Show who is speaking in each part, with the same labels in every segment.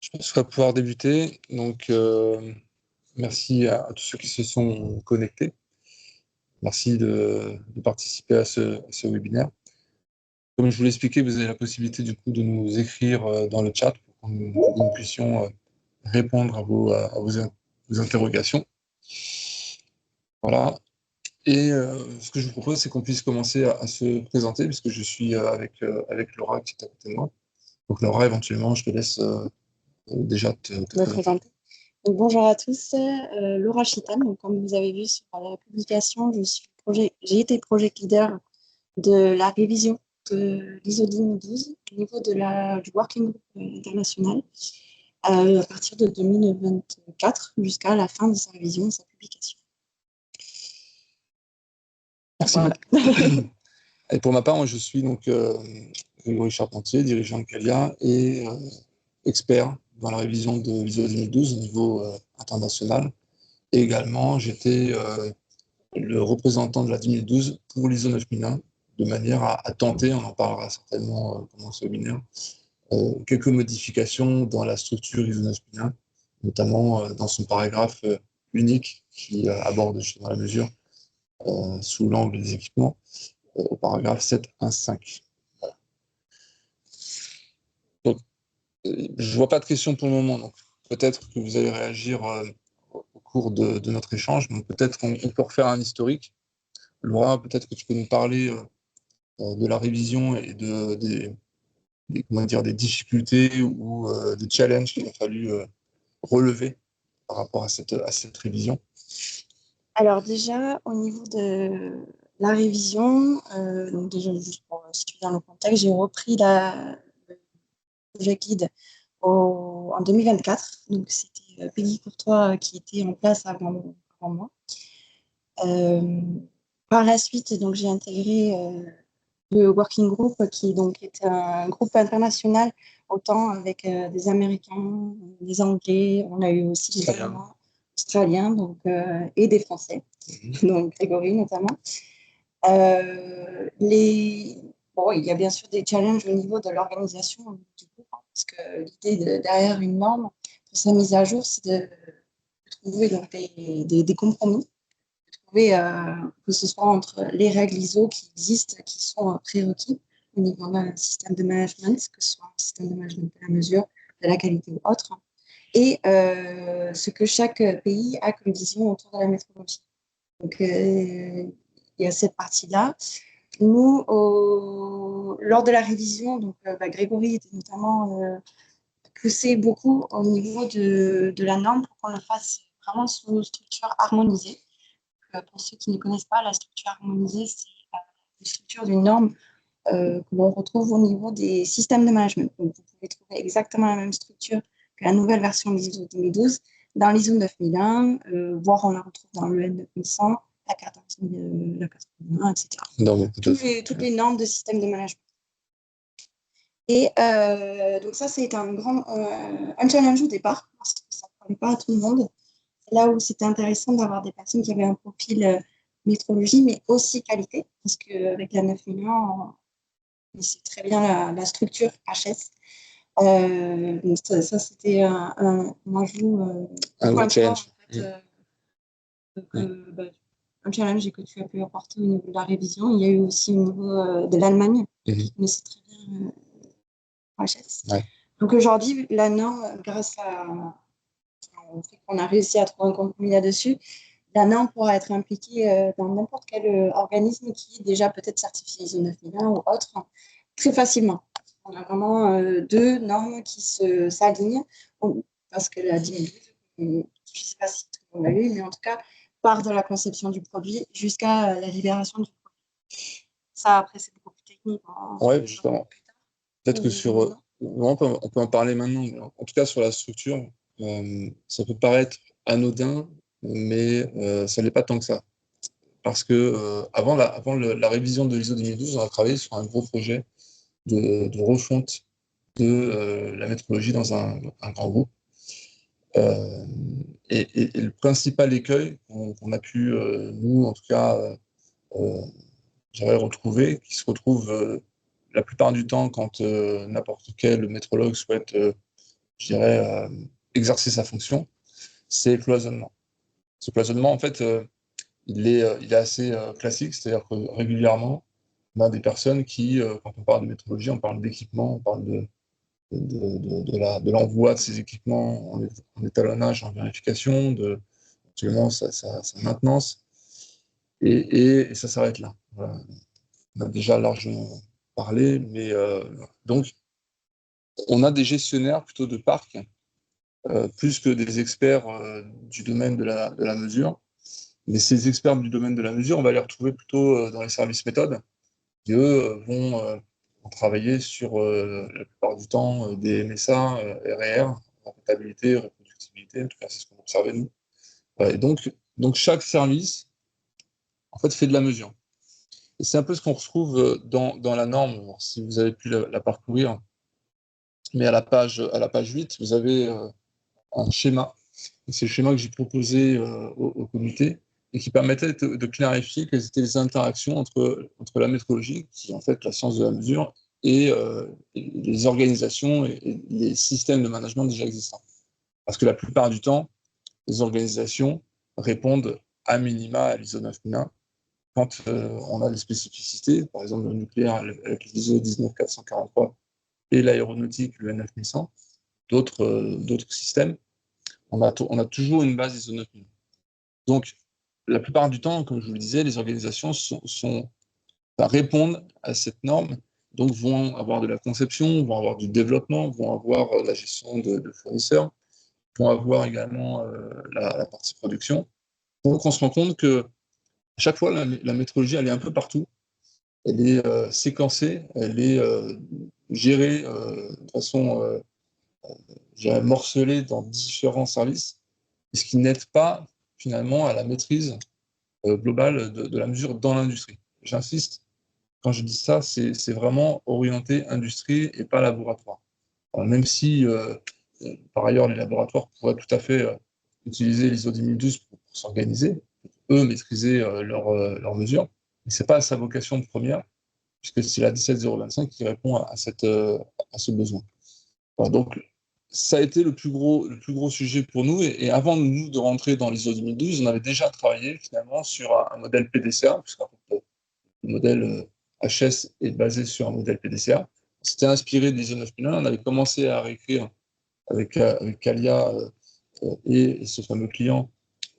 Speaker 1: Je pense qu'on va pouvoir débuter. Donc, merci à tous ceux qui se sont connectés. Merci de participer à ce webinaire. Comme je vous l'ai expliqué, vous avez la possibilité du coup de nous écrire dans le chat pour que nous puissions répondre à vos interrogations. Voilà. Et ce que je vous propose, c'est qu'on puisse commencer à se présenter, puisque je suis avec Laura qui est à côté de moi. Donc Laura, éventuellement, je te laisse déjà te présenter.
Speaker 2: Donc, bonjour à tous, Laura Chitan. Donc, comme vous avez vu sur la publication, j'ai été project leader de la révision de l'ISO 2012 au niveau du Working Group international à partir de 2024 jusqu'à la fin de sa révision et sa publication.
Speaker 1: Merci. Voilà. Et pour ma part, moi, je suis donc Grégory Charpentier, dirigeant de Calia et expert dans la révision de l'ISO 2012 au niveau international. Et également, j'étais le représentant de la 2012 pour l'ISO 9001, de manière à tenter, on en parlera certainement pendant ce webinaire, quelques modifications dans la structure ISO 9001, notamment dans son paragraphe unique qui aborde justement la mesure sous l'angle des équipements, au paragraphe 7.1.5. Voilà. Donc, je ne vois pas de questions pour le moment, donc peut-être que vous allez réagir au cours de notre échange. Donc peut-être qu'on peut refaire un historique. Laura, peut-être que tu peux nous parler de la révision et des difficultés ou des challenges qu'il a fallu relever par rapport à cette révision.
Speaker 2: Alors déjà, au niveau de la révision, donc déjà juste pour situer dans le contexte, j'ai repris le Project Lead en 2024. Donc c'était Peggy Courtois qui était en place avant moi. Par la suite, donc j'ai intégré le Working Group qui donc est un groupe international, autant avec des Américains, des Anglais, on a eu aussi des Allemands, Australiens donc, et des Français, donc Grégory notamment. Bon, il y a bien sûr des challenges au niveau de l'organisation du groupe, parce que l'idée derrière une norme, pour sa mise à jour, c'est de trouver donc, des compromis, que ce soit entre les règles ISO qui existent, qui sont prérequis au niveau d'un système de management, que ce soit un système de management de la mesure, de la qualité ou autre, et ce que chaque pays a comme vision autour de la méthodologie. Donc, il y a cette partie-là. Nous, lors de la révision, donc, Grégory était notamment poussé beaucoup au niveau de la norme pour qu'on le fasse vraiment sous structure harmonisée. Pour ceux qui ne connaissent pas, la structure harmonisée, c'est une structure d'une norme que l'on retrouve au niveau des systèmes de management. Donc, vous pouvez trouver exactement la même structure que la nouvelle version de l'ISO 2012 dans l'ISO 9001, voire on la retrouve dans le N9100, la 14001, etc. Toutes les normes de système de management. Et donc ça, c'est un challenge au départ, parce que ça ne parlait pas à tout le monde. Là où c'était intéressant d'avoir des personnes qui avaient un profil métrologie, mais aussi qualité, parce qu'avec la 9001, on sait très bien la structure HS. Donc ça c'était un ajout,
Speaker 1: un challenge.
Speaker 2: Un challenge que tu as pu apporter au niveau de la révision. Il y a eu aussi au niveau de l'Allemagne, mais c'est très bien HS. Ouais. Donc aujourd'hui, la norme, grâce au fait qu'on a réussi à trouver un compromis là-dessus, la norme pourra être impliquée dans n'importe quel organisme qui est déjà peut-être certifié ISO 9001 ou autre, très facilement. On a vraiment deux normes qui s'alignent, parce que la 2012, je ne sais pas si tout le monde l'a lu, mais en tout cas, part de la conception du produit jusqu'à la libération du produit. Ça, après, c'est beaucoup plus technique.
Speaker 1: Oui, justement. Peut-être que on peut en parler maintenant. En tout cas, sur la structure, ça peut paraître anodin, mais ça n'est pas tant que ça. Parce que avant la révision de l'ISO 2012, on a travaillé sur un gros projet de refonte de la métrologie dans un grand groupe. Et le principal écueil qu'on a pu, nous, en tout cas, j'avais retrouvé, qui se retrouve la plupart du temps quand n'importe quel métrologue souhaite je dirais, exercer sa fonction, c'est le cloisonnement. Ce cloisonnement, en fait, il est assez classique, c'est-à-dire que régulièrement, on a des personnes qui, quand on parle de métrologie, on parle d'équipement, on parle de l'envoi de ces équipements en étalonnage, en vérification, actuellement sa maintenance, et ça s'arrête là. Voilà. On a déjà largement parlé, mais donc on a des gestionnaires plutôt de parcs, plus que des experts du domaine de la mesure. Mais ces experts du domaine de la mesure, on va les retrouver plutôt dans les services méthodes, qui eux vont travailler sur la plupart du temps des MSA, RR, rentabilité, reproductibilité, en tout cas c'est ce qu'on observait nous. Et donc chaque service en fait fait de la mesure. Et c'est un peu ce qu'on retrouve dans la norme. Alors, si vous avez pu la parcourir, mais à la page 8, vous avez un schéma. C'est le schéma que j'ai proposé au comité et qui permettait de clarifier quelles étaient les interactions entre la métrologie, qui est en fait la science de la mesure, et les organisations et les systèmes de management déjà existants. Parce que la plupart du temps, les organisations répondent à minima à l'ISO 9001 quand on a des spécificités, par exemple le nucléaire avec l'ISO 19443 et l'aéronautique, le N9100, d'autres systèmes, on a toujours une base ISO 9000. Donc, la plupart du temps, comme je vous le disais, les organisations répondent à cette norme, donc vont avoir de la conception, vont avoir du développement, vont avoir la gestion de fournisseurs, vont avoir également la partie production. Donc, on se rend compte que à chaque fois, la métrologie, elle est un peu partout. Elle est séquencée, elle est gérée de façon morcelée dans différents services, ce qui n'aide pas finalement à la maîtrise globale de la mesure dans l'industrie. J'insiste, quand je dis ça, c'est vraiment orienté industrie et pas laboratoire. Alors, même si, par ailleurs, les laboratoires pourraient tout à fait utiliser l'ISO 10012 pour s'organiser, eux maîtriser leurs mesures, mais ce n'est pas sa vocation première, puisque c'est la 17025 qui répond à ce besoin. Voilà, donc, ça a été le plus gros sujet pour nous. Et avant nous de rentrer dans l'ISO 2012, on avait déjà travaillé finalement sur un modèle PDCA, puisqu'en fait, le modèle HS est basé sur un modèle PDCA. On s'était inspiré de l'ISO 9001, on avait commencé à réécrire avec Calia et ce fameux client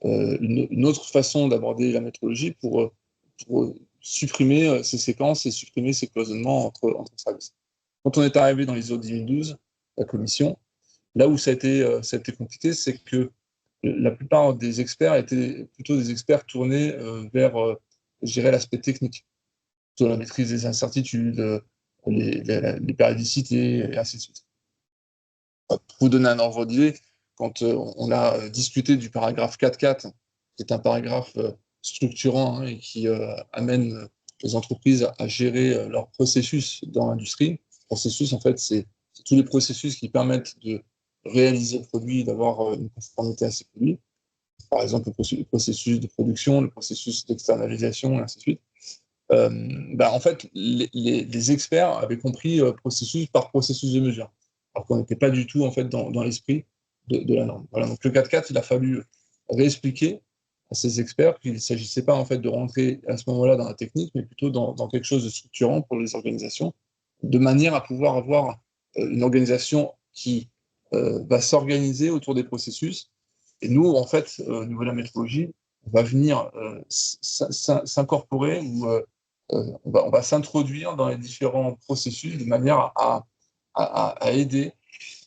Speaker 1: une autre façon d'aborder la métrologie pour supprimer ces séquences et supprimer ces cloisonnements entre services. Quand on est arrivé dans l'ISO 2012, la commission, là où ça a été compliqué, c'est que la plupart des experts étaient plutôt des experts tournés vers, je dirais, l'aspect technique, plutôt la maîtrise des incertitudes, les périodicités, et ainsi de suite. Pour vous donner un ordre d'idée, quand on a discuté du paragraphe 4.4, qui est un paragraphe structurant et qui amène les entreprises à gérer leurs processus dans l'industrie. Processus, en fait, c'est tous les processus qui permettent de réaliser le produit, d'avoir une conformité à ces produits. Par exemple, le processus de production, le processus d'externalisation, et ainsi de suite. En fait, les experts avaient compris processus par processus de mesure, alors qu'on n'était pas du tout en fait dans l'esprit de la norme. Voilà, donc le 4.4, il a fallu réexpliquer à ces experts qu'il ne s'agissait pas en fait de rentrer à ce moment-là dans la technique, mais plutôt dans quelque chose de structurant pour les organisations, de manière à pouvoir avoir une organisation qui va s'organiser autour des processus. Et nous, en fait, au niveau de la métrologie, on va venir s'incorporer ou on va s'introduire dans les différents processus de manière à aider.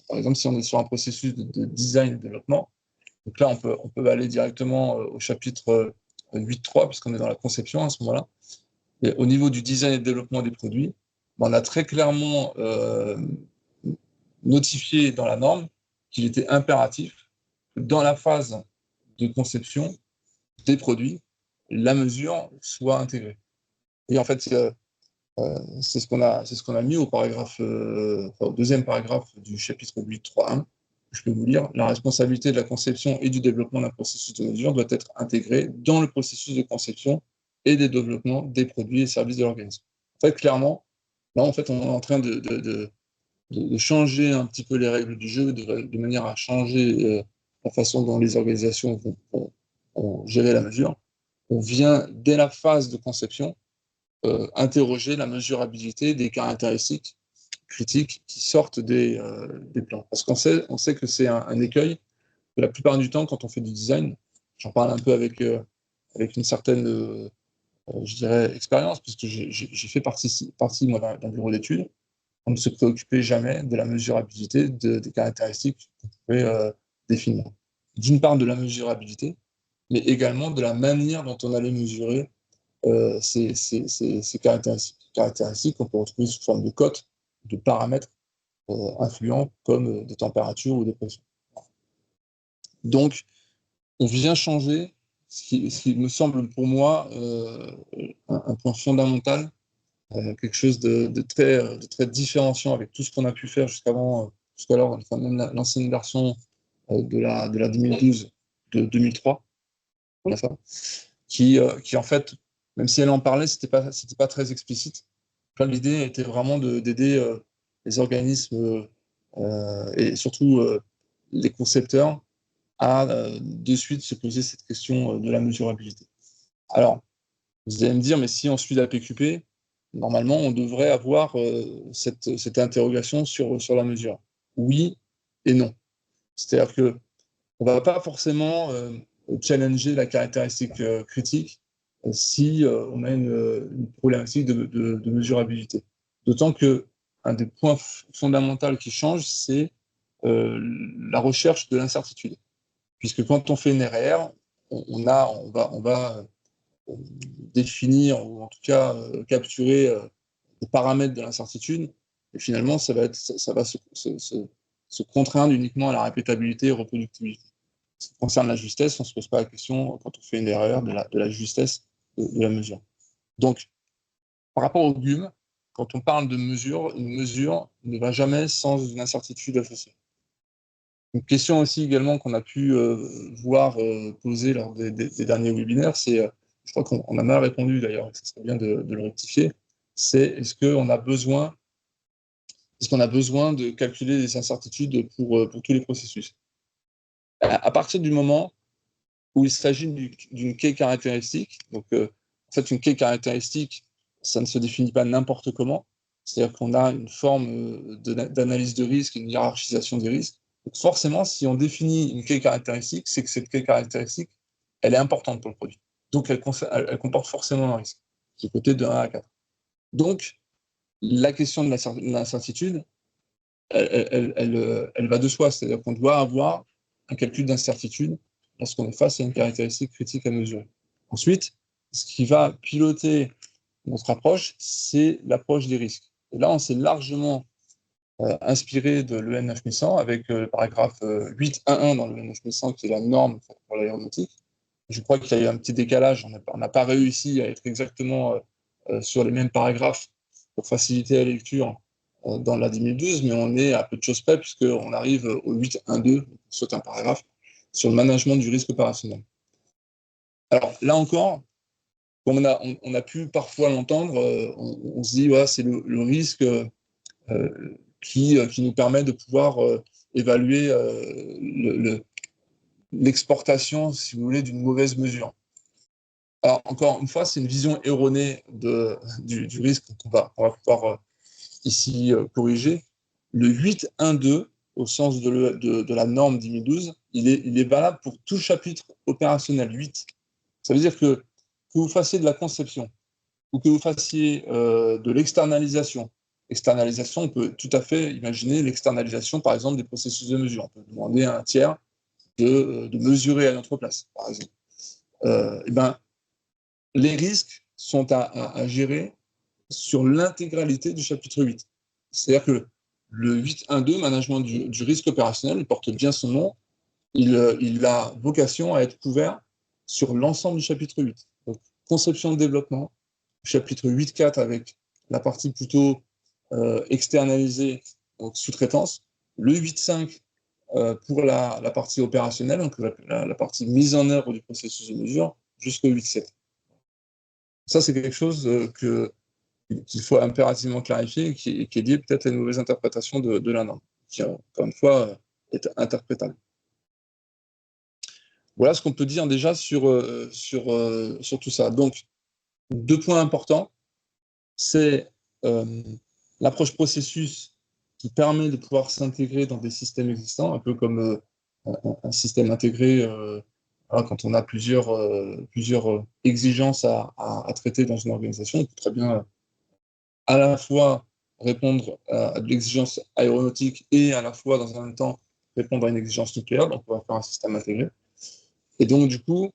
Speaker 1: Par exemple, si on est sur un processus de design et développement, donc là, on peut aller directement au chapitre 8.3, puisqu'on est dans la conception à ce moment-là. Et au niveau du design et développement des produits, on a très clairement notifié dans la norme qu'il était impératif que dans la phase de conception des produits, la mesure soit intégrée. Et en fait, c'est ce qu'on a mis au deuxième paragraphe du chapitre 8.3.1. Je peux vous lire, la responsabilité de la conception et du développement d'un processus de mesure doit être intégrée dans le processus de conception et des développements des produits et services de l'organisme. En fait, clairement, là, en fait, on est en train de changer un petit peu les règles du jeu, de manière à changer la façon dont les organisations vont gérer la mesure. On vient, dès la phase de conception, interroger la mesurabilité des caractéristiques critiques qui sortent des plans. Parce qu'on sait que c'est un écueil, que la plupart du temps, quand on fait du design, j'en parle un peu avec une certaine, je dirais, expérience, puisque j'ai fait partie moi, d'un bureau d'études. On ne se préoccupait jamais de la mesurabilité des caractéristiques qu'on pouvait définir. D'une part, de la mesurabilité, mais également de la manière dont on allait mesurer ces caractéristiques. Caractéristiques qu'on peut retrouver sous forme de cotes, de paramètres influents comme des températures ou des pressions. Donc, on vient changer ce qui me semble pour moi un point fondamental, quelque chose de très différenciant avec tout ce qu'on a pu faire jusqu'alors, enfin, même l'ancienne version de la 2012 de 2003, qui en fait, même si elle en parlait, c'était pas très explicite. L'idée était vraiment d'aider les organismes et surtout les concepteurs à de suite se poser cette question de la mesurabilité. Alors, vous allez me dire, mais si on suit la PQP, normalement, on devrait avoir cette interrogation sur la mesure. Oui et non. C'est-à-dire que on ne va pas forcément challenger la caractéristique critique si on a une problématique de mesurabilité. D'autant qu'un des points fondamentaux qui change, c'est la recherche de l'incertitude. Puisque quand on fait une RR, on va définir, ou en tout cas capturer les paramètres de l'incertitude, et finalement, ça va se contraindre uniquement à la répétabilité et reproductibilité. Ce qui concerne la justesse, on ne se pose pas la question, quand on fait une erreur, de la justesse de la mesure. Donc, par rapport au GUM, quand on parle de mesure, une mesure ne va jamais sans une incertitude associée. Une question aussi également qu'on a pu voir poser lors des derniers webinaires, c'est, je crois qu'on a mal répondu d'ailleurs, et ce serait bien de le rectifier, c'est est-ce qu'on a besoin de calculer des incertitudes pour tous les processus. À partir du moment où il s'agit d'une quai caractéristique, donc en fait une quai caractéristique, ça ne se définit pas n'importe comment, c'est-à-dire qu'on a une forme d'analyse de risque, une hiérarchisation des risques. Donc forcément, si on définit une quai caractéristique, c'est que cette quai caractéristique, elle est importante pour le produit. Donc elle comporte forcément un risque, qui est coté de 1 à 4. Donc la question de l'incertitude, elle va de soi, c'est-à-dire qu'on doit avoir un calcul d'incertitude lorsqu'on est face à une caractéristique critique à mesurer. Ensuite, ce qui va piloter notre approche, c'est l'approche des risques. Et là, on s'est largement inspiré de l'EN 9100 avec le paragraphe 8.1.1 dans l'EN 9100 qui est la norme pour l'aéronautique. Je crois qu'il y a eu un petit décalage, on n'a pas réussi à être exactement sur les mêmes paragraphes pour faciliter la lecture dans la 2012, mais on est à peu de choses près puisqu'on arrive au 8.1.2, on saute un paragraphe, sur le management du risque opérationnel. Alors là encore, comme on a pu parfois l'entendre, on se dit ouais, c'est le risque qui nous permet de pouvoir évaluer l'exportation, si vous voulez, d'une mauvaise mesure. Alors, encore une fois, c'est une vision erronée du risque qu'on va pouvoir ici corriger. Le 8.1.2, au sens de la norme 2012, il est valable pour tout chapitre opérationnel 8. Ça veut dire que vous fassiez de la conception ou que vous fassiez de l'externalisation. Externalisation, on peut tout à fait imaginer l'externalisation, par exemple, des processus de mesure. On peut demander à un tiers de mesurer à notre place, par exemple. Et ben, les risques sont à gérer sur l'intégralité du chapitre 8. C'est-à-dire que le 8.1.2, management du risque opérationnel, il porte bien son nom, il a vocation à être couvert sur l'ensemble du chapitre 8. Donc, conception de développement, chapitre 8.4 avec la partie plutôt externalisée, donc sous-traitance, le 8.5 pour la partie opérationnelle, donc la partie mise en œuvre du processus de mesure, jusqu'au 8.7. Ça, c'est quelque chose qu'il faut impérativement clarifier et qui est lié peut-être à une mauvaise interprétation de la norme, qui, encore une fois, est interprétable. Voilà ce qu'on peut dire déjà sur tout ça. Donc, 2 points importants, c'est l'approche processus qui permet de pouvoir s'intégrer dans des systèmes existants, un peu comme un système intégré, voilà, quand on a plusieurs exigences à traiter dans une organisation. On peut très bien à la fois répondre à de l'exigence aéronautique et à la fois, dans un même temps, répondre à une exigence nucléaire. Donc, on va faire un système intégré. Et donc, du coup,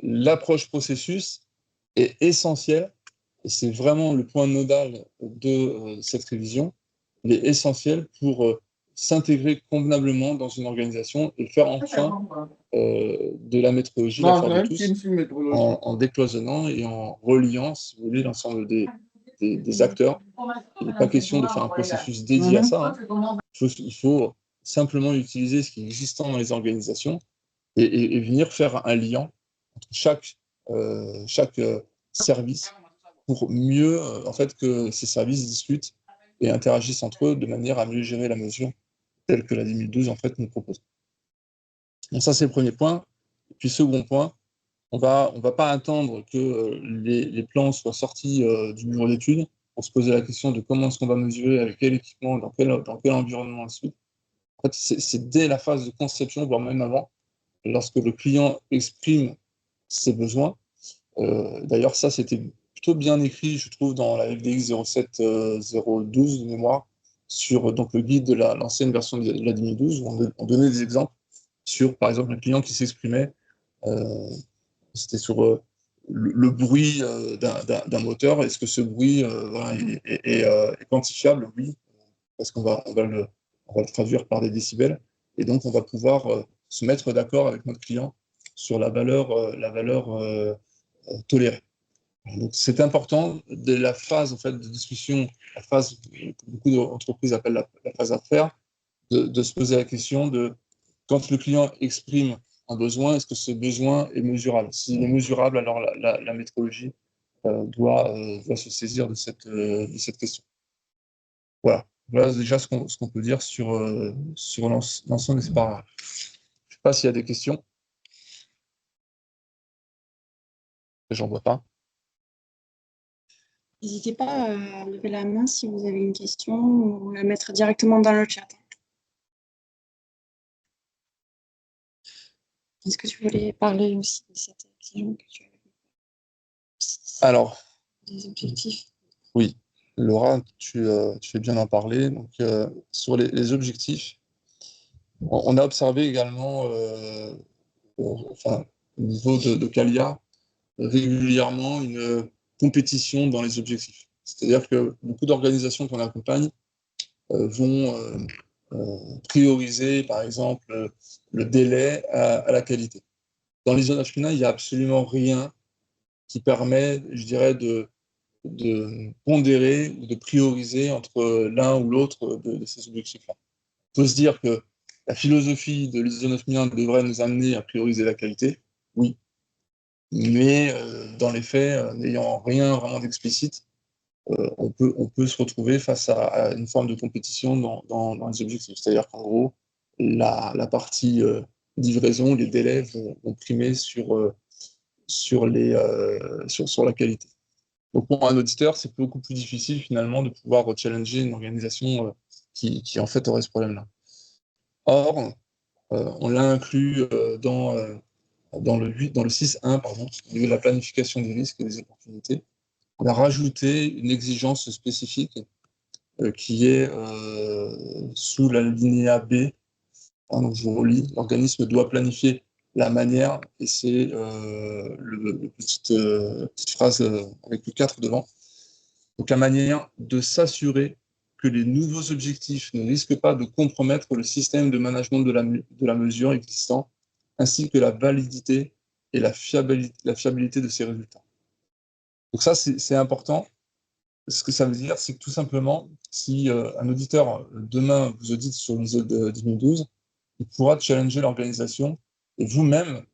Speaker 1: l'approche processus est essentielle, et c'est vraiment le point nodal de cette révision. Il est essentiel pour s'intégrer convenablement dans une organisation et faire enfin de la métrologie l'affaire de tous, en décloisonnant et en reliant, si vous voulez, l'ensemble des acteurs. Il n'est pas question de faire un processus dédié à ça. Hein. Il faut simplement utiliser ce qui est existant dans les organisations et venir faire un lien entre chaque service pour mieux en fait, que ces services discutent et interagissent entre eux de manière à mieux gérer la mesure telle que la 2012 en fait, nous propose. Donc ça, c'est le premier point. Et puis, second point, on va pas attendre que les plans soient sortis du bureau d'études pour se poser la question de comment est-ce qu'on va mesurer, avec quel équipement, dans quel environnement ensuite. En fait, c'est dès la phase de conception, voire même avant, lorsque le client exprime ses besoins. D'ailleurs, ça, c'était plutôt bien écrit, je trouve, dans la FDX 07012 de mémoire, sur donc, le guide de l'ancienne version de la 2012, où on donnait des exemples sur, par exemple, un client qui s'exprimait, c'était sur le bruit d'un moteur. Est-ce que ce bruit voilà, est quantifiable? Oui, parce qu'on va le traduire par des décibels. Et donc, on va pouvoir se mettre d'accord avec notre client sur la valeur tolérée. Donc, c'est important dès la phase en fait, de discussion, la phase que beaucoup d'entreprises appellent la phase affaires, de se poser la question de quand le client exprime un besoin, est-ce que ce besoin est mesurable? S'il est mesurable, alors la métrologie doit se saisir de cette question. Voilà. Voilà déjà ce qu'on peut dire sur l'ensemble des paragraphes. Je ne sais pas s'il y a des questions. J'en vois pas.
Speaker 2: N'hésitez pas à lever la main si vous avez une question ou la mettre directement dans le chat. Est-ce que tu voulais parler aussi de cette exigence que tu as?
Speaker 1: Alors,
Speaker 2: des objectifs.
Speaker 1: Oui, Laura, tu fais bien d'en parler. Donc, sur les objectifs, on a observé également, enfin, au niveau de Calia, régulièrement une compétition dans les objectifs. C'est-à-dire que beaucoup d'organisations qu'on accompagne vont prioriser, par exemple, le délai à la qualité. Dans l'ISO 9001, il n'y a absolument rien qui permet, je dirais, de pondérer ou de prioriser entre l'un ou l'autre de ces objectifs-là. Il faut se dire que la philosophie de l'ISO 9001 devrait nous amener à prioriser la qualité, oui, mais dans les faits, n'ayant rien vraiment d'explicite, on peut se retrouver face à une forme de compétition dans les objectifs. C'est-à-dire qu'en gros, la partie livraison, les délais vont primer sur la qualité. Donc pour un auditeur, c'est beaucoup plus difficile finalement de pouvoir challenger une organisation qui en fait aurait ce problème-là. Or, on l'a inclus dans le 6.1, pardon, au niveau de la planification des risques et des opportunités. On a rajouté une exigence spécifique qui est sous la linéa B. Donc je vous relis, l'organisme doit planifier la manière, et c'est le petite phrase avec le 4 devant. Donc la manière de s'assurer que les nouveaux objectifs ne risquent pas de compromettre le système de management de la mesure existant, ainsi que la validité et la fiabilité de ces résultats. Donc ça, c'est important. Ce que ça veut dire, c'est que tout simplement, si un auditeur demain vous audite sur l'ISO de 2012, il pourra challenger l'organisation et vous-même,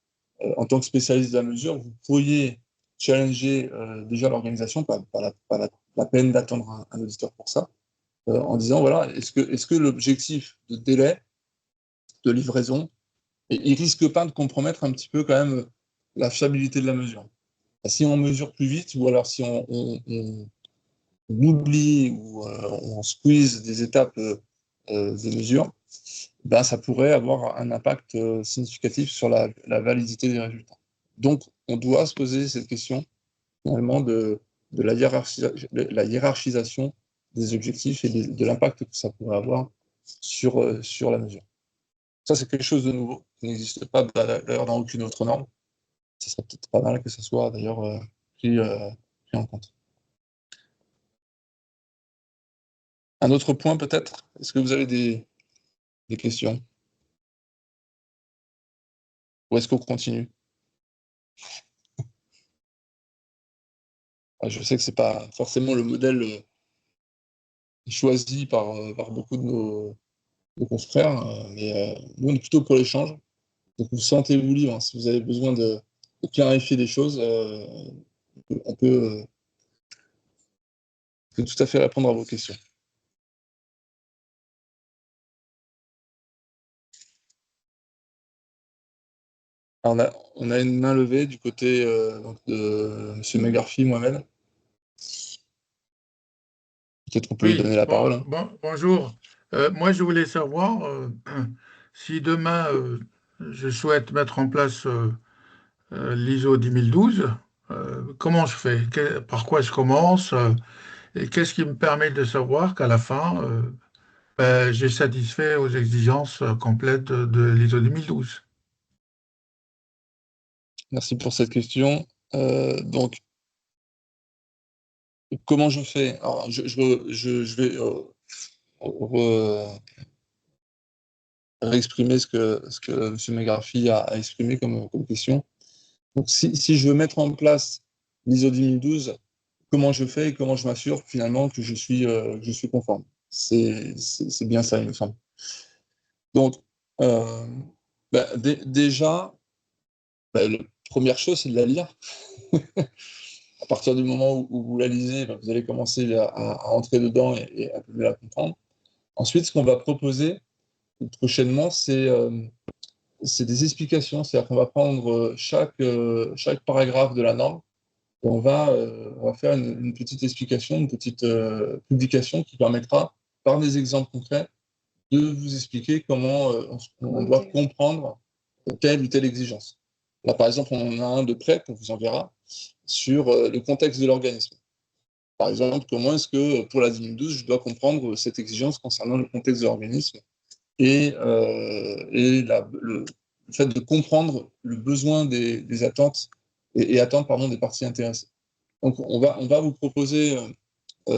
Speaker 1: en tant que spécialiste de la mesure, vous pourriez challenger déjà l'organisation, pas la peine d'attendre un auditeur pour ça, en disant, voilà, est-ce que l'objectif de délai de livraison, il risque pas de compromettre un petit peu quand même la fiabilité de la mesure. Si on mesure plus vite, ou alors si on oublie ou on squeeze des étapes des mesures, ben, ça pourrait avoir un impact significatif sur la validité des résultats. Donc, on doit se poser cette question, finalement, de la hiérarchisation des objectifs et de l'impact que ça pourrait avoir sur la mesure. Ça, c'est quelque chose de nouveau qui n'existe pas d'ailleurs dans aucune autre norme. Ce serait peut-être pas mal que ça soit d'ailleurs pris en compte. Un autre point peut-être? Est-ce que vous avez des questions? Ou est-ce qu'on continue? Je sais que ce n'est pas forcément le modèle choisi par beaucoup de nos confrères, mais nous, on est plutôt pour l'échange. Donc, vous sentez-vous libre. Hein, si vous avez besoin de clarifier des choses, on peut tout à fait répondre à vos questions. Alors, on a une main levée du côté de M. McGarvey, Mohamed. Peut-être qu'on peut lui donner la parole. Hein.
Speaker 3: Bonjour. Moi, je voulais savoir si demain je souhaite mettre en place l'ISO 10012, comment je fais? Par quoi je commence? Et qu'est-ce qui me permet de savoir qu'à la fin, j'ai satisfait aux exigences complètes de l'ISO 2012?
Speaker 1: Merci pour cette question. Donc, comment je fais? Alors, je vais réexprimer ce que M. McGarvey a exprimé comme question. Donc, si je veux mettre en place l'ISO 2012, comment je fais et comment je m'assure finalement que je suis conforme? C'est bien ça, il me semble. Donc, déjà, la première chose, c'est de la lire. À partir du moment où vous la lisez, vous allez commencer à entrer dedans et à mieux la comprendre. Ensuite, ce qu'on va proposer prochainement, c'est des explications. C'est-à-dire qu'on va prendre chaque paragraphe de la norme et on va faire une petite explication, une petite publication qui permettra, par des exemples concrets, de vous expliquer comment on doit comprendre telle ou telle exigence. Là, par exemple, on en a un de prêt qu'on vous enverra sur le contexte de l'organisme. Par exemple, comment est-ce que pour la 2012, je dois comprendre cette exigence concernant le contexte de l'organisme et le fait de comprendre le besoin des attentes et attentes pardon, des parties intéressées. Donc, on va vous proposer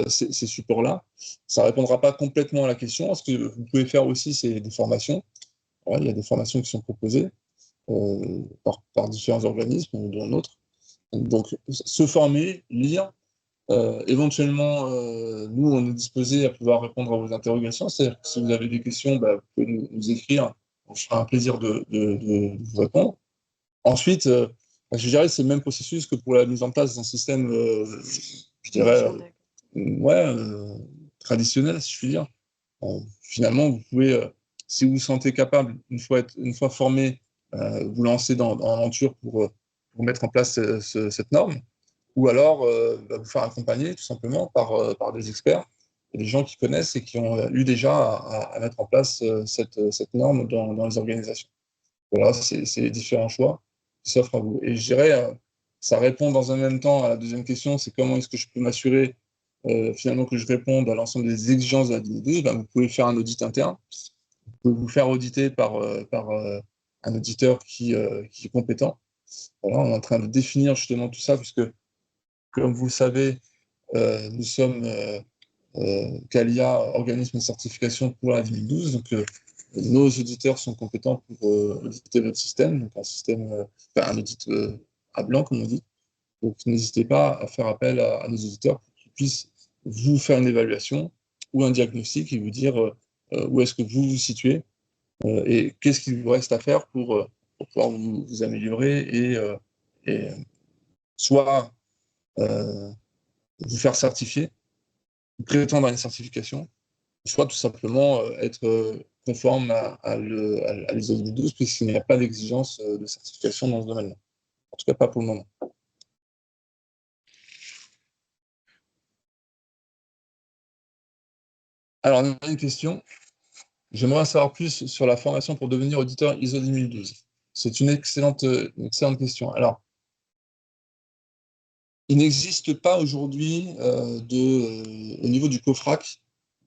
Speaker 1: ces supports-là. Ça ne répondra pas complètement à la question. Ce que vous pouvez faire aussi, c'est des formations. Voilà, il y a des formations qui sont proposées par différents organismes, dont notre. Donc, se former, lire. Éventuellement, nous, on est disposés à pouvoir répondre à vos interrogations. C'est-à-dire que si vous avez des questions, vous pouvez nous écrire. On fera un plaisir de vous répondre. Ensuite, je dirais que c'est le même processus que pour la mise en place d'un système, je dirais, traditionnel, si je puis dire. Finalement, vous pouvez, si vous vous sentez capable, une fois formé, vous lancer dans l'aventure pour mettre en place cette norme. Ou alors vous faire accompagner tout simplement par des experts et des gens qui connaissent et qui ont eu déjà à mettre en place cette norme dans les organisations. Voilà, c'est les différents choix qui s'offrent à vous. Et je dirais, ça répond dans un même temps à la deuxième question, c'est comment est-ce que je peux m'assurer finalement que je réponde à l'ensemble des exigences de la 2012. Vous pouvez faire un audit interne, vous pouvez vous faire auditer par un auditeur qui est compétent. Voilà, on est en train de définir justement tout ça, puisque comme vous le savez, nous sommes CALIA, organisme de certification pour la 2012. Donc, nos auditeurs sont compétents pour auditer votre système, donc un audit à blanc, comme on dit. Donc, n'hésitez pas à faire appel à nos auditeurs pour qu'ils puissent vous faire une évaluation ou un diagnostic et vous dire où est-ce que vous vous situez et qu'est-ce qu'il vous reste à faire pour pouvoir vous améliorer et soit vous faire certifier, prétendre à une certification, soit tout simplement être conforme à l'ISO 2012, puisqu'il n'y a pas d'exigence de certification dans ce domaine-là. En tout cas, pas pour le moment. Alors, on a une question. J'aimerais en savoir plus sur la formation pour devenir auditeur ISO 2012. C'est une excellente question. Alors, il n'existe pas aujourd'hui au niveau du COFRAC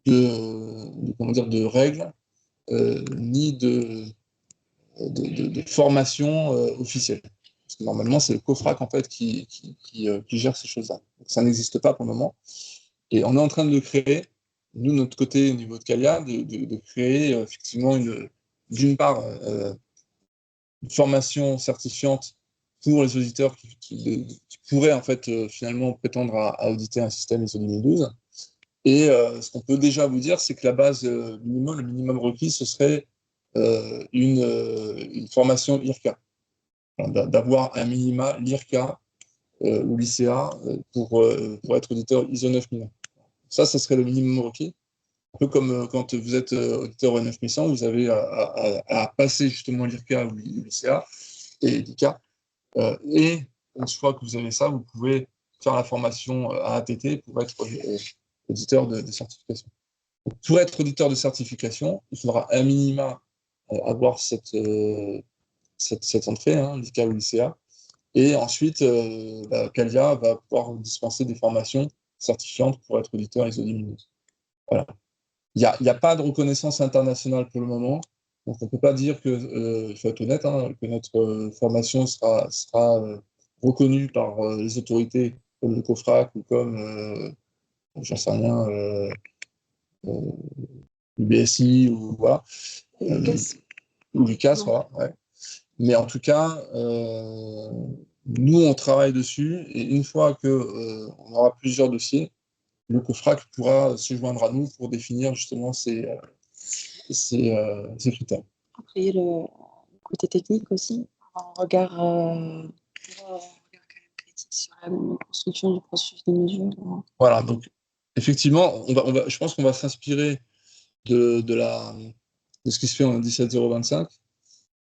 Speaker 1: de règles ni de formation officielle. Parce que normalement, c'est le COFRAC en fait, qui gère ces choses-là. Donc, ça n'existe pas pour le moment. Et on est en train de le créer, nous, de notre côté, au niveau de Calia, de créer effectivement d'une part, une formation certifiante pour les auditeurs qui pourraient en fait finalement prétendre à auditer un système ISO 2012. Et ce qu'on peut déjà vous dire, c'est que la base minimum, le minimum requis, ce serait une formation IRCA, d'avoir un minima l'IRCA ou l'ICA pour être auditeur ISO 9000. Ça, ce serait le minimum requis. Un peu comme quand vous êtes auditeur 9100, vous avez à passer justement l'IRCA ou l'ICA et l'ICA. Et une fois que vous avez ça, vous pouvez faire la formation à ATT pour être auditeur de certification. Donc, pour être auditeur de certification, il faudra un minima avoir cette entrée, hein, l'ICA ou l'ICA. Et ensuite, Calia va pouvoir dispenser des formations certifiantes pour être auditeur ISO 2012. Voilà. Il n'y a pas de reconnaissance internationale pour le moment. Donc, on ne peut pas dire que, il faut être honnête, hein, que notre formation sera reconnue par les autorités comme le COFRAC ou comme, j'en sais rien, l'UBSI ou voilà. Ou l'UCAS, voilà. Ouais. Mais en tout cas, nous, on travaille dessus et une fois qu'on aura plusieurs dossiers, le COFRAC pourra se joindre à nous pour définir justement ces critères.
Speaker 2: Après, il y a le côté technique aussi, un regard critique sur la construction du processus de mesure.
Speaker 1: Voilà, donc effectivement, je pense qu'on va s'inspirer de ce qui se fait en 17025,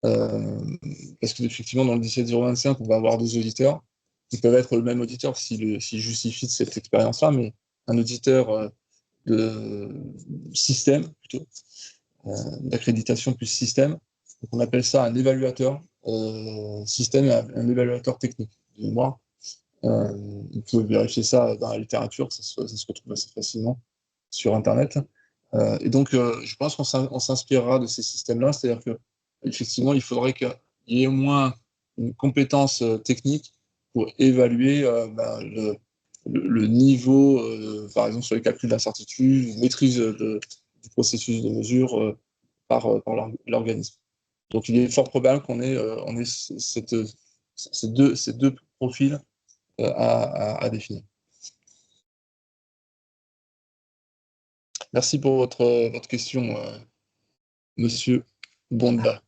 Speaker 1: parce qu'effectivement, dans le 17025, on va avoir deux auditeurs qui peuvent être le même auditeur s'il justifie de cette expérience-là, mais un auditeur de système plutôt, d'accréditation plus système. Donc on appelle ça un évaluateur système et un évaluateur technique. Moi, vous pouvez vérifier ça dans la littérature, ça se retrouve assez facilement sur Internet. Et donc, je pense qu'on s'inspirera de ces systèmes-là, c'est-à-dire qu'effectivement, il faudrait qu'il y ait au moins une compétence technique pour évaluer le niveau, par exemple, sur les calculs d'incertitude, une maîtrise du processus de mesure par l'organisme. Donc, il est fort probable qu'on ait ces deux profils à définir. Merci pour votre question, Monsieur Bonda.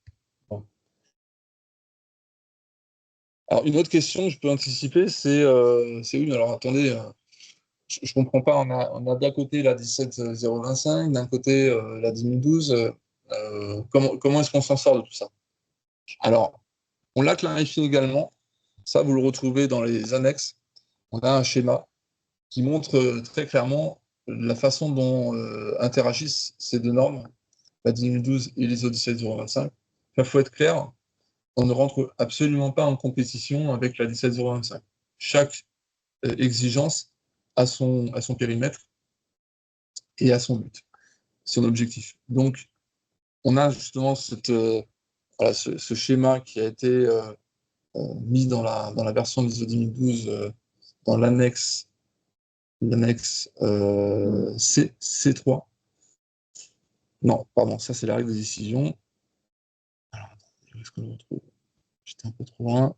Speaker 1: Alors, une autre question que je peux anticiper, c'est oui, alors attendez, je ne comprends pas, on a d'un côté la 17025, d'un côté la 10012, comment est-ce qu'on s'en sort de tout ça? Alors, on l'a clarifié également, ça vous le retrouvez dans les annexes, on a un schéma qui montre très clairement la façon dont interagissent ces deux normes, la 10012 et l'ISO 17025. Il faut être clair, on ne rentre absolument pas en compétition avec la 17025. Chaque exigence a son périmètre et a son but, son objectif. Donc, on a justement ce schéma qui a été mis dans la version de l'ISO 2012, dans l'annexe C3. Non, pardon, ça c'est la règle de décision. Alors, où est-ce que je retrouve? J'étais un peu trop loin.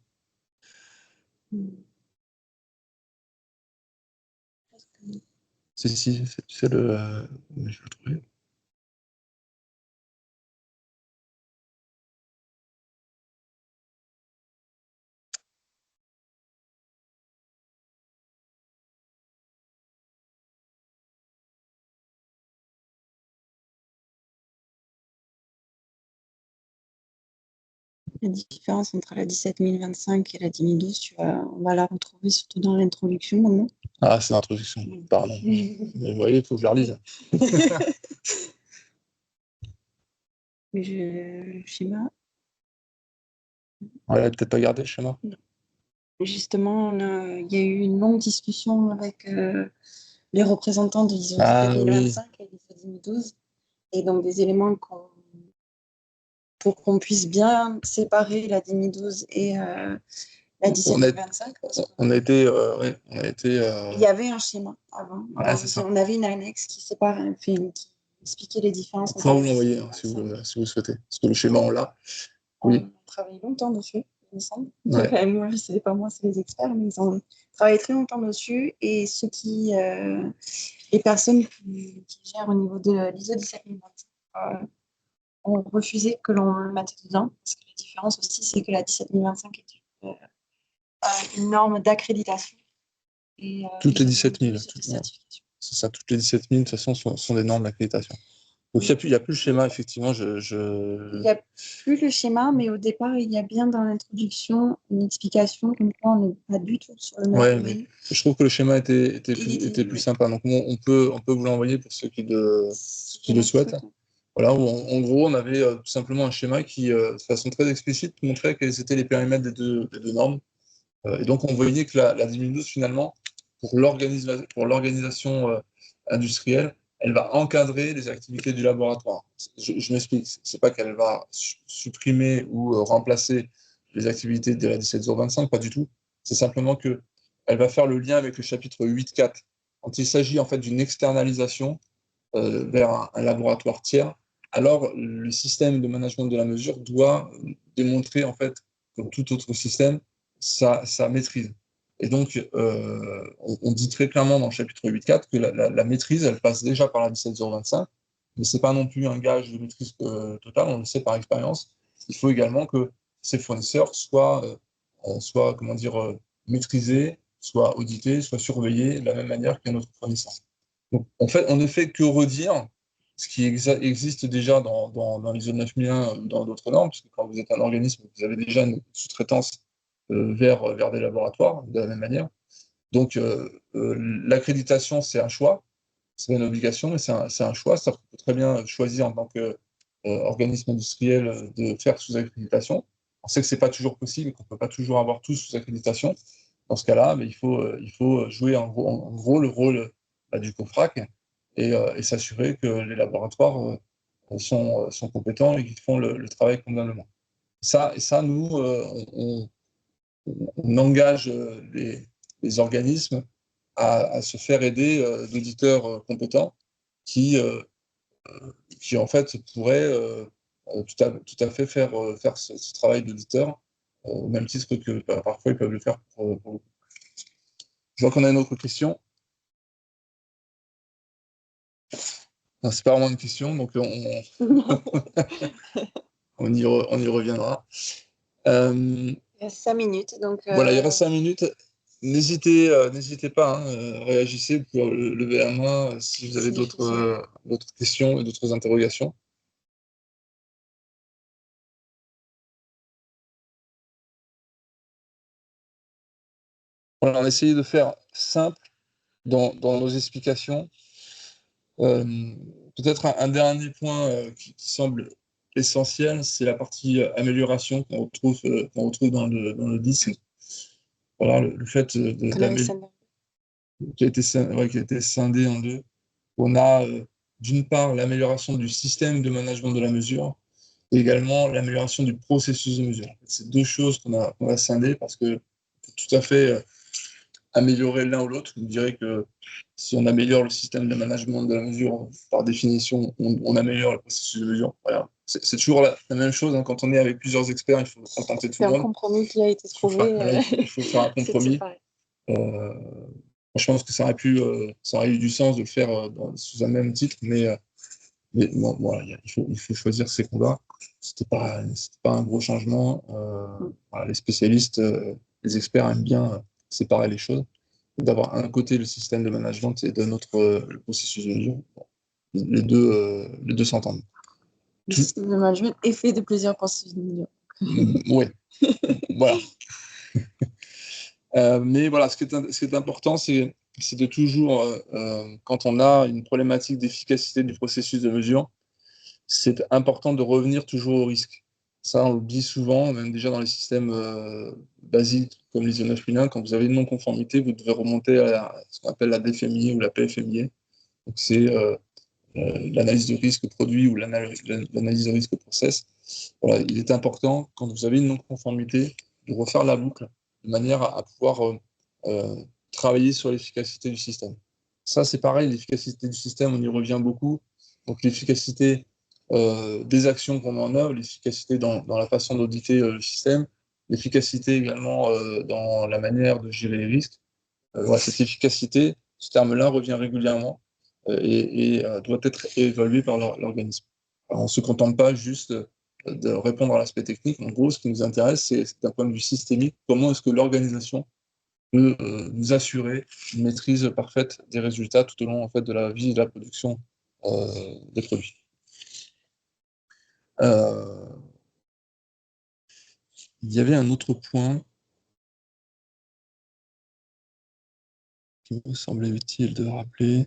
Speaker 1: C'est le. Je vais le trouver.
Speaker 2: La différence entre la 17025 et la 10012, on va la retrouver surtout dans l'introduction maintenant.
Speaker 1: Ah, c'est l'introduction, pardon. Mais vous voyez, il faut que je la relise.
Speaker 2: Mais le schéma,
Speaker 1: On l'a peut-être pas gardé, le schéma.
Speaker 2: justement, il y a eu une longue discussion avec les représentants de l'ISO
Speaker 1: Ah,
Speaker 2: 17025 et l'ISO 10012, et donc des éléments pour qu'on puisse bien séparer la 10012 et la 17025.
Speaker 1: On a été, ouais, on a été.
Speaker 2: Il y avait un schéma avant.
Speaker 1: Ouais, c'est ça.
Speaker 2: On avait une annexe qui séparait, qui expliquait les différences.
Speaker 1: On pourra vous l'envoyer si vous souhaitez. Parce que le schéma, on l'a. Oui.
Speaker 2: On a travaillé longtemps dessus, il me semble.
Speaker 1: Ouais.
Speaker 2: Enfin, moi, c'est pas moi, c'est les experts, mais ils ont travaillé très longtemps dessus. Et les personnes qui gèrent au niveau de l'ISO 17025 ont refusé que l'on le mette dedans. Parce que la différence aussi, c'est que la 17025 est une norme d'accréditation.
Speaker 1: Toutes les 17 000.
Speaker 2: C'est
Speaker 1: ça, toutes les 17 000, de toute façon, sont des normes d'accréditation. Donc, il n'y a plus le schéma, effectivement.
Speaker 2: Il n'y a plus le schéma, mais au départ, il y a bien dans l'introduction une explication comme quoi on n'est pas du tout sur le même
Speaker 1: ouais,
Speaker 2: domaine.
Speaker 1: mais je trouve que le schéma était plus sympa. Donc, on peut vous l'envoyer pour ceux qui le souhaitent. Voilà, où en gros, on avait tout simplement un schéma qui, de façon très explicite, montrait quels étaient les périmètres des deux normes. Et donc, on voyait que la 2012, finalement, pour l'organisation industrielle, elle va encadrer les activités du laboratoire. Je m'explique. C'est pas qu'elle va supprimer ou remplacer les activités de la 17025, pas du tout. C'est simplement que elle va faire le lien avec le chapitre 8.4. Quand il s'agit en fait d'une externalisation vers un laboratoire tiers, alors le système de management de la mesure doit démontrer, en fait, comme tout autre système, sa maîtrise. Et donc, on dit très clairement dans le chapitre 8.4 que la maîtrise, elle passe déjà par la 17025, mais ce n'est pas non plus un gage de maîtrise totale, on le sait par expérience. Il faut également que ces fournisseurs soient comment dire, maîtrisés, soient audités, soient surveillés de la même manière qu'un autre fournisseur. Donc, en fait, on ne fait que redire ce qui existe déjà dans l'ISO 9001 ou dans d'autres normes, parce que quand vous êtes un organisme, vous avez déjà une sous-traitance vers des laboratoires, de la même manière. Donc, l'accréditation, c'est un choix, c'est pas une obligation, mais c'est un choix. Ça peut très bien choisir en tant qu'organisme industriel de faire sous accréditation. On sait que c'est pas toujours possible, qu'on peut pas toujours avoir tout sous accréditation. Dans ce cas-là, mais il faut jouer en gros le rôle du COFRAC et s'assurer que les laboratoires sont compétents et qu'ils font le travail convenablement. Ça, nous, on engage les organismes à se faire aider d'auditeurs compétents qui, en fait, pourraient tout à fait faire ce travail d'auditeur, au même titre que parfois ils peuvent le faire pour Je vois qu'on a une autre question. Non, c'est pas vraiment une question, donc on y reviendra.
Speaker 2: Il reste 5 minutes. Donc,
Speaker 1: voilà, il reste 5 minutes. N'hésitez pas, réagissez, vous pouvez lever la main si vous avez d'autres questions et d'autres interrogations. Voilà, on a essayé de faire simple dans nos explications. Peut-être un dernier point qui semble essentiel, c'est la partie amélioration qu'on retrouve dans le disque. Voilà, le fait qui a été scindé en deux. On a d'une part l'amélioration du système de management de la mesure et également l'amélioration du processus de mesure. C'est deux choses qu'on a scindées parce que tout à fait améliorer l'un ou l'autre. Je dirais que si on améliore le système de management de la mesure, par définition, on améliore le processus de mesure. Voilà. C'est toujours la même chose. Hein. Quand on est avec plusieurs experts, il faut contenter tout le monde.
Speaker 2: C'est un compromis qui a été trouvé.
Speaker 1: Il faut faire un compromis. Je pense que ça aurait eu du sens de le faire sous un même titre, mais bon, voilà, il faut choisir ses combats. C'était pas un gros changement. Voilà, les spécialistes, les experts aiment bien séparer les choses. D'avoir un côté le système de management et d'un autre le processus de mesure. Bon, les deux s'entendent.
Speaker 2: Le système de management est fait de plusieurs processus de mesure.
Speaker 1: Oui, voilà. Mais voilà, ce qui est important, c'est de toujours, quand on a une problématique d'efficacité du processus de mesure, c'est important de revenir toujours au risque. Ça, on le dit souvent, même déjà dans les systèmes basiques comme l'ISO 9001, quand vous avez une non-conformité, vous devez remonter à ce qu'on appelle la DFMIA ou la PFMIA. Donc, c'est l'analyse de risque produit ou l'analyse de risque process. Voilà, il est important, quand vous avez une non-conformité, de refaire la boucle de manière à pouvoir travailler sur l'efficacité du système. Ça, c'est pareil, l'efficacité du système, on y revient beaucoup. Donc, l'efficacité des actions qu'on met en œuvre, l'efficacité dans la façon d'auditer le système, l'efficacité également dans la manière de gérer les risques. Voilà, cette efficacité, ce terme-là revient régulièrement et doit être évalué par l'organisme. Alors, on ne se contente pas juste de répondre à l'aspect technique. En gros, ce qui nous intéresse, c'est d'un point de vue systémique, comment est-ce que l'organisation peut nous assurer une maîtrise parfaite des résultats tout au long en fait, de la vie et de la production des produits. Il y avait un autre point qui me semblait utile de rappeler.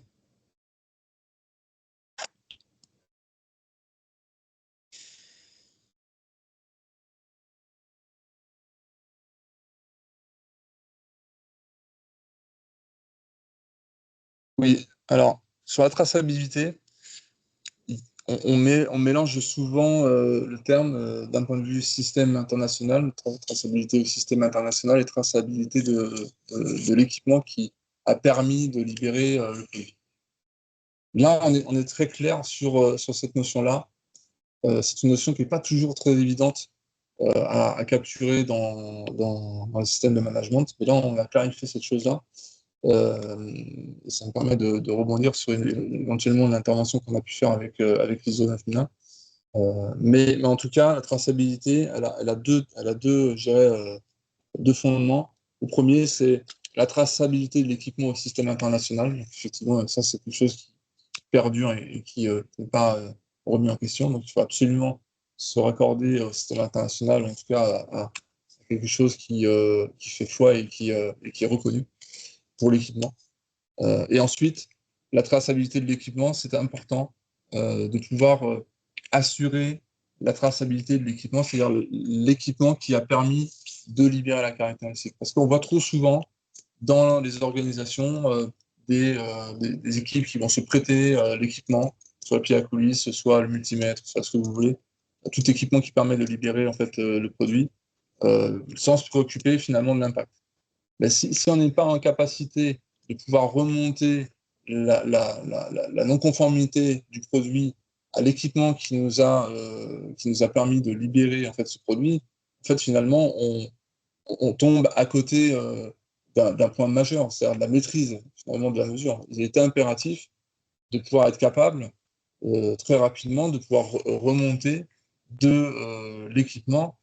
Speaker 1: Oui, alors, sur la traçabilité, on mélange souvent le terme d'un point de vue système international, traçabilité au système international et traçabilité de l'équipement qui a permis de libérer le produit. Là, on est très clair sur cette notion-là. C'est une notion qui n'est pas toujours très évidente à capturer dans le système de management, mais là, on a clarifié cette chose-là. Ça me permet de rebondir sur éventuellement une intervention qu'on a pu faire avec l'ISO 9001. Mais en tout cas, la traçabilité, elle a deux, je dirais, deux fondements. Le premier, c'est la traçabilité de l'équipement au système international. Donc, effectivement, ça, c'est quelque chose qui perdure et qui n'est pas remis en question. Donc, il faut absolument se raccorder au système international, en tout cas à quelque chose qui fait foi et qui est reconnu pour l'équipement. Et ensuite, la traçabilité de l'équipement, c'est important de pouvoir assurer la traçabilité de l'équipement, c'est-à-dire l'équipement qui a permis de libérer la caractéristique. Parce qu'on voit trop souvent dans les organisations des équipes qui vont se prêter l'équipement, soit le pied à coulisses, soit le multimètre, soit ce que vous voulez, tout équipement qui permet de libérer en fait, le produit, sans se préoccuper finalement de l'impact. Mais si on n'est pas en capacité de pouvoir remonter la non-conformité du produit à l'équipement qui nous a permis de libérer en fait, ce produit, en fait, finalement, on tombe à côté d'un point majeur, c'est-à-dire de la maîtrise finalement, de la mesure. Il était impératif de pouvoir être capable très rapidement de pouvoir remonter de l'équipement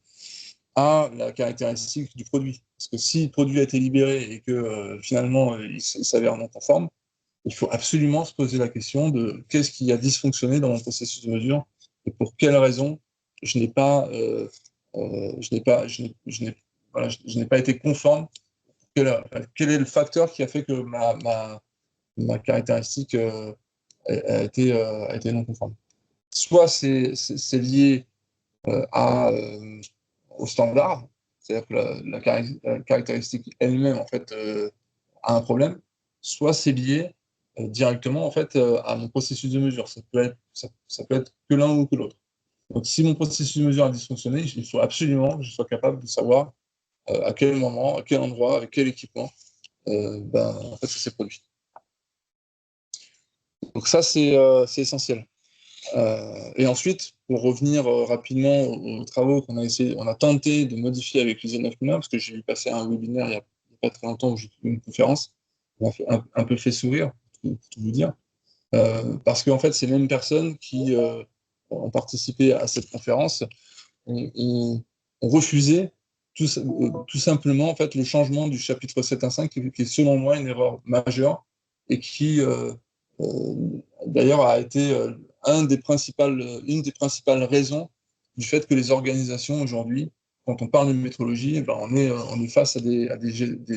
Speaker 1: à la caractéristique du produit. Parce que si le produit a été libéré et que finalement il s'avère non conforme, il faut absolument se poser la question de qu'est-ce qui a dysfonctionné dans mon processus de mesure et pour quelles raisons je n'ai pas, voilà, je n'ai pas été conforme. Quel est le facteur qui a fait que ma caractéristique a été non conforme? Soit c'est lié au standard, c'est-à-dire que la caractéristique elle-même en fait a un problème, soit c'est lié directement en fait à mon processus de mesure. Ça peut être que l'un ou que l'autre. Donc si mon processus de mesure a dysfonctionné, il faut absolument que je sois capable de savoir à quel moment, à quel endroit, avec quel équipement, en fait, ça s'est produit. Donc ça c'est essentiel. Et ensuite, pour revenir rapidement aux travaux on a tenté de modifier avec l'ISO 9001, parce que j'ai vu passer un webinaire il n'y a pas très longtemps où j'ai fait une conférence, qui m'a un peu fait sourire, pour tout vous dire, parce qu'en fait, ces mêmes personnes qui ont participé à cette conférence ont refusé tout simplement en fait, le changement du chapitre 7.1.5, qui est selon moi une erreur majeure, et qui d'ailleurs a été une des principales raisons du fait que les organisations aujourd'hui, quand on parle de métrologie, ben on est face à des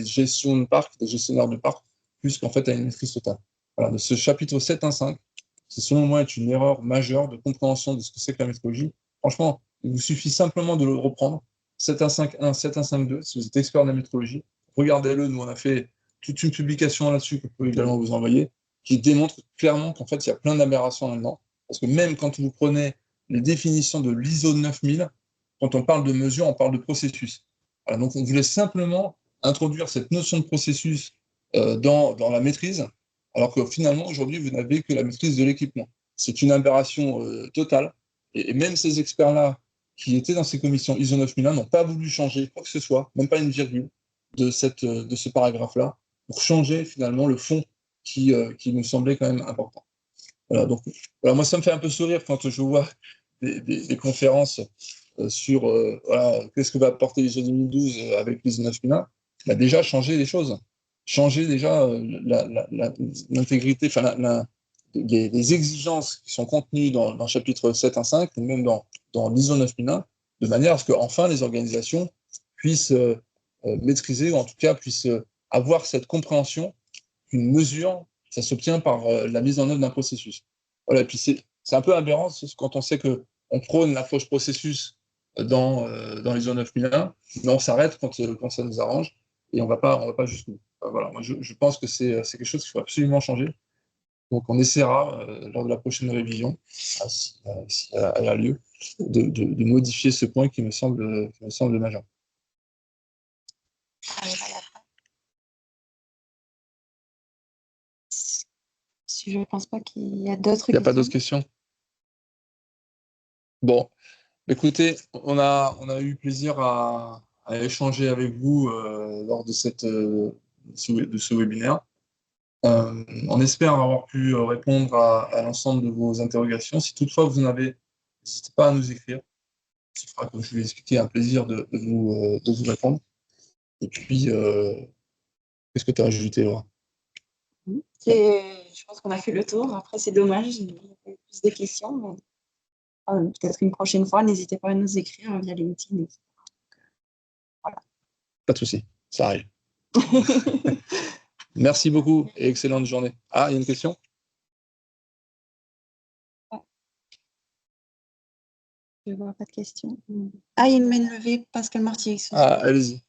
Speaker 1: gestions de parc, des gestionnaires de parc, plus qu'en fait à une maîtrise totale. Voilà, de ce chapitre 7.1.5, qui selon moi est une erreur majeure de compréhension de ce que c'est que la métrologie. Franchement, il vous suffit simplement de le reprendre. 7.1.5.1, 7.1.5.2, si vous êtes expert de la métrologie, regardez-le, nous on a fait toute une publication là-dessus que vous pouvez également vous envoyer, qui démontre clairement qu'en fait il y a plein d'aberrations là-dedans. Parce que même quand vous prenez les définitions de l'ISO 9000, quand on parle de mesure, on parle de processus. Voilà, donc on voulait simplement introduire cette notion de processus dans la maîtrise, alors que finalement aujourd'hui vous n'avez que la maîtrise de l'équipement. C'est une aberration totale. Et même ces experts-là qui étaient dans ces commissions ISO 9001 n'ont pas voulu changer quoi que ce soit, même pas une virgule, de ce paragraphe-là, pour changer finalement le fond qui nous semblait quand même important. Voilà, donc voilà, moi ça me fait un peu sourire quand je vois des conférences sur voilà, qu'est-ce que va apporter l'ISO 2012 avec l'ISO 9001. Bah, déjà changer les choses, changer déjà l'intégrité, enfin les exigences qui sont contenues dans le chapitre 7.1.5 ou même dans l'ISO 9001, de manière à ce qu'enfin les organisations puissent maîtriser, ou en tout cas puissent avoir cette compréhension qu'une mesure, ça s'obtient par la mise en œuvre d'un processus. Voilà, et puis c'est un peu aberrant quand on sait qu'on prône l'approche processus dans l'ISO 9001, mais on s'arrête quand ça nous arrange et on va pas jusqu'au bout. Voilà, moi je pense que c'est quelque chose qu'il faut absolument changer. Donc, on essaiera, lors de la prochaine révision, si elle a lieu, de modifier ce point qui me semble majeur.
Speaker 2: Si je ne pense pas qu'il y a d'autres questions.
Speaker 1: Il n'y a pas d'autres questions? Bon, écoutez, on a eu plaisir à échanger avec vous lors de ce webinaire. On espère avoir pu répondre à l'ensemble de vos interrogations. Si toutefois vous en avez, n'hésitez pas à nous écrire. Ce sera, comme je vous l'ai expliqué, un plaisir de vous répondre. Et puis, qu'est-ce que tu as ajouté, Laura?
Speaker 2: Je pense qu'on a fait le tour. Après, c'est dommage, il y a plus de questions. Mais peut-être une prochaine fois, n'hésitez pas à nous écrire via LinkedIn. Voilà.
Speaker 1: Pas de souci, ça arrive. Merci beaucoup et excellente journée. Ah, il y a une question?
Speaker 2: Je ne vois pas de question. Ah, il y a une main levée, Pascal Martier.
Speaker 1: Ah, allez-y.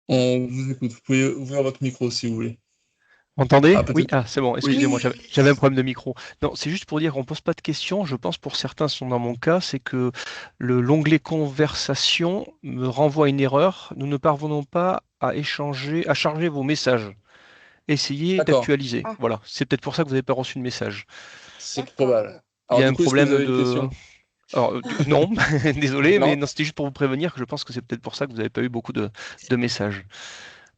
Speaker 1: On vous écoute. Vous pouvez ouvrir votre micro si vous voulez.
Speaker 4: Entendez?
Speaker 1: Ah,
Speaker 4: Oui,
Speaker 1: peut-être.
Speaker 4: c'est bon, excusez-moi, j'avais un problème de micro. Non, c'est juste pour dire qu'on ne pose pas de questions. Je pense pour certains sont dans mon cas, c'est que l'onglet conversation me renvoie à une erreur. Nous ne parvenons pas à échanger, à charger vos messages. Essayez
Speaker 1: D'accord.
Speaker 4: d'actualiser.
Speaker 2: Ah.
Speaker 4: Voilà, c'est peut-être pour ça que vous n'avez pas reçu de message.
Speaker 1: C'est probable.
Speaker 4: Il y
Speaker 1: Alors,
Speaker 4: a
Speaker 1: du
Speaker 4: un
Speaker 1: coup, est-ce que vous
Speaker 4: problème
Speaker 1: avez une question?
Speaker 4: Alors, non, désolé,
Speaker 1: Non.
Speaker 4: mais non, c'était juste pour vous prévenir que je pense que c'est peut-être pour ça que vous n'avez pas eu beaucoup de messages.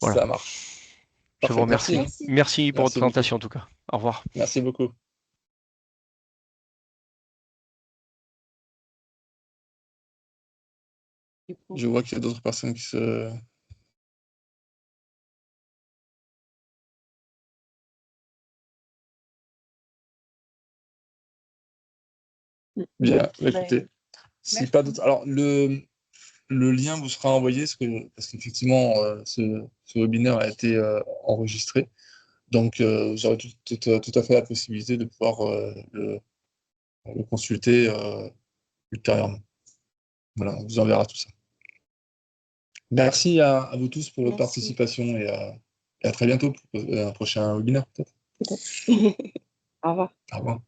Speaker 4: Voilà.
Speaker 1: Ça marche.
Speaker 4: Je
Speaker 1: Parfait.
Speaker 4: vous remercie. Merci pour votre
Speaker 1: Merci beaucoup.
Speaker 4: présentation en tout cas. Au revoir.
Speaker 1: Merci beaucoup. Je vois qu'il y a d'autres personnes qui se... Bien, écoutez. Si pas d'autres... Alors, le lien vous sera envoyé parce qu'effectivement, ce webinaire a été enregistré. Donc, vous aurez tout à fait la possibilité de pouvoir le consulter ultérieurement. Voilà, on vous enverra tout ça. Merci à vous tous pour votre participation et à très bientôt pour un prochain webinaire, peut-être.
Speaker 2: Au revoir.
Speaker 1: Au revoir.